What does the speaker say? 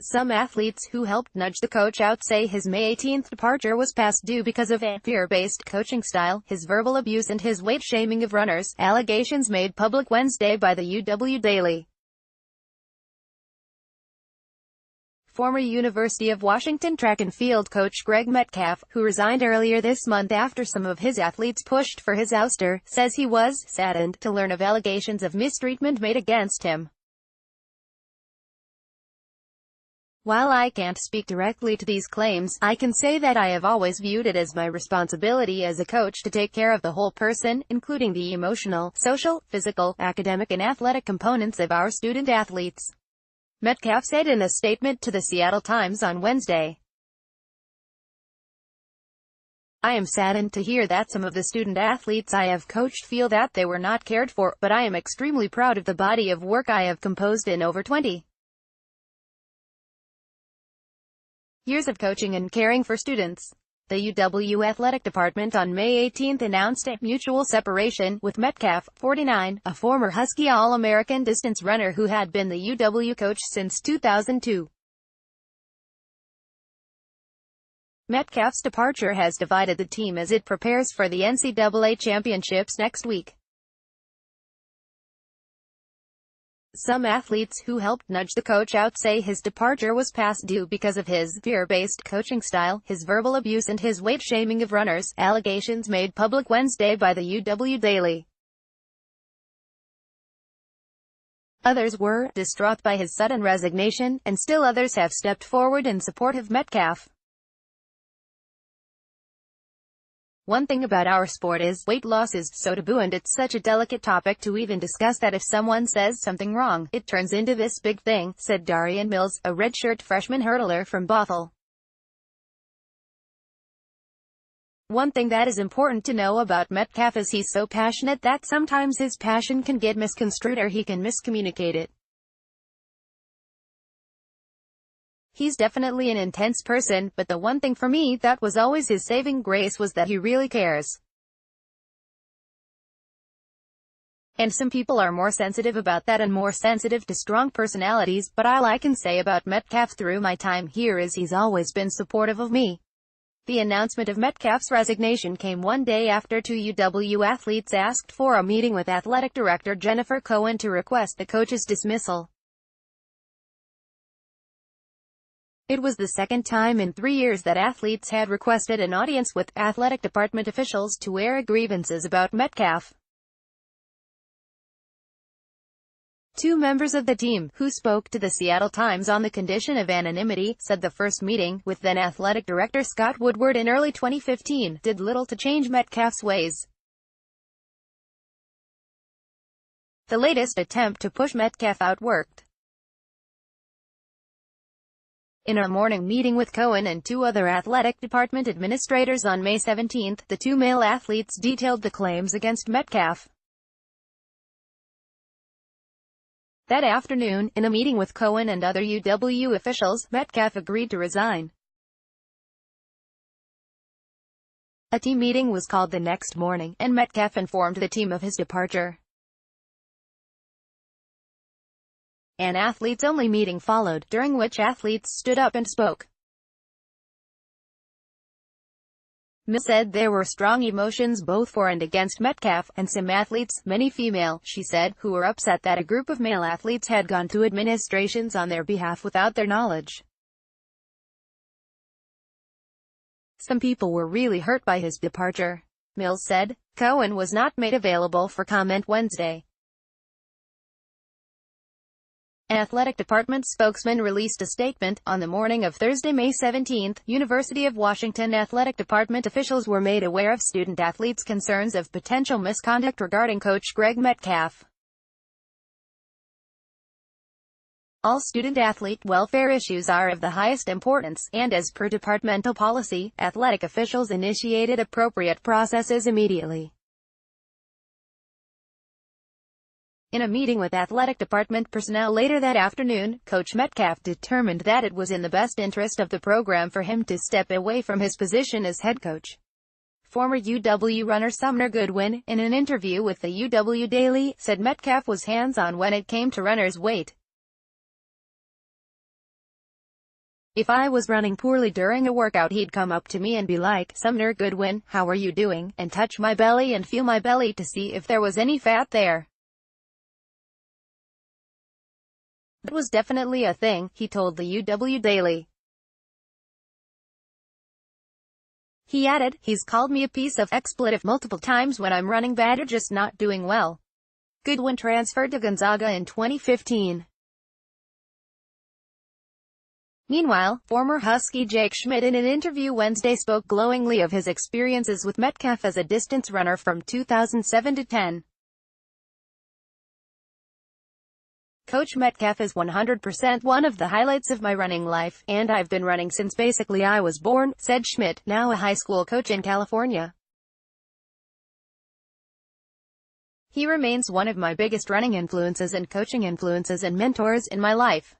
Some athletes who helped nudge the coach out say his May 18th departure was past due because of a fear-based coaching style, his verbal abuse and his weight-shaming of runners, allegations made public Wednesday by the UW Daily. Former University of Washington track and field coach Greg Metcalf, who resigned earlier this month after some of his athletes pushed for his ouster, says he was saddened to learn of allegations of mistreatment made against him. While I can't speak directly to these claims, I can say that I have always viewed it as my responsibility as a coach to take care of the whole person, including the emotional, social, physical, academic and athletic components of our student athletes, Metcalf said in a statement to the Seattle Times on Wednesday. I am saddened to hear that some of the student athletes I have coached feel that they were not cared for, but I am extremely proud of the body of work I have composed in over 20 years of coaching and caring for students. The UW Athletic Department on May 18 announced a mutual separation, with Metcalf, 49, a former Husky All-American distance runner who had been the UW coach since 2002. Metcalf's departure has divided the team as it prepares for the NCAA championships next week. Some athletes who helped nudge the coach out say his departure was past due because of his fear-based coaching style, his verbal abuse and his weight-shaming of runners, allegations made public Wednesday by the UW Daily. Others were distraught by his sudden resignation, and still others have stepped forward in support of Metcalf. One thing about our sport is, weight loss is so taboo and it's such a delicate topic to even discuss that if someone says something wrong, it turns into this big thing, said Darian Mills, a redshirt freshman hurdler from Bothell. One thing that is important to know about Metcalf is he's so passionate that sometimes his passion can get misconstrued or he can miscommunicate it. He's definitely an intense person, but the one thing for me that was always his saving grace was that he really cares. And some people are more sensitive about that and more sensitive to strong personalities, but all I can say about Metcalf through my time here is he's always been supportive of me. The announcement of Metcalf's resignation came one day after two UW athletes asked for a meeting with athletic director Jennifer Cohen to request the coach's dismissal. It was the second time in 3 years that athletes had requested an audience with athletic department officials to air grievances about Metcalf. Two members of the team, who spoke to the Seattle Times on the condition of anonymity, said the first meeting, with then athletic director Scott Woodward in early 2015, did little to change Metcalf's ways. The latest attempt to push Metcalf out worked. In a morning meeting with Cohen and two other athletic department administrators on May 17, the two male athletes detailed the claims against Metcalf. That afternoon, in a meeting with Cohen and other UW officials, Metcalf agreed to resign. A team meeting was called the next morning, and Metcalf informed the team of his departure. An athletes-only meeting followed, during which athletes stood up and spoke. Mills said there were strong emotions both for and against Metcalf, and some athletes, many female, she said, who were upset that a group of male athletes had gone to administrations on their behalf without their knowledge. Some people were really hurt by his departure, Mills said. Cohen was not made available for comment Wednesday. An athletic department spokesman released a statement. On the morning of Thursday, May 17, University of Washington athletic department officials were made aware of student-athletes' concerns of potential misconduct regarding coach Greg Metcalf. All student-athlete welfare issues are of the highest importance, and as per departmental policy, athletic officials initiated appropriate processes immediately. In a meeting with athletic department personnel later that afternoon, Coach Metcalf determined that it was in the best interest of the program for him to step away from his position as head coach. Former UW runner Sumner Goodwin, in an interview with the UW Daily, said Metcalf was hands-on when it came to runners' weight. If I was running poorly during a workout, he'd come up to me and be like, "Sumner Goodwin, how are you doing?" and touch my belly and feel my belly to see if there was any fat there. That was definitely a thing, he told the UW Daily. He added, "He's called me a piece of expletive multiple times when I'm running bad or just not doing well." Goodwin transferred to Gonzaga in 2015. Meanwhile, former Husky Jake Schmidt in an interview Wednesday spoke glowingly of his experiences with Metcalf as a distance runner from 2007 to 10. "Coach Metcalf is 100% one of the highlights of my running life, and I've been running since basically I was born," said Schmidt, now a high school coach in California. "He remains one of my biggest running influences and coaching influences and mentors in my life.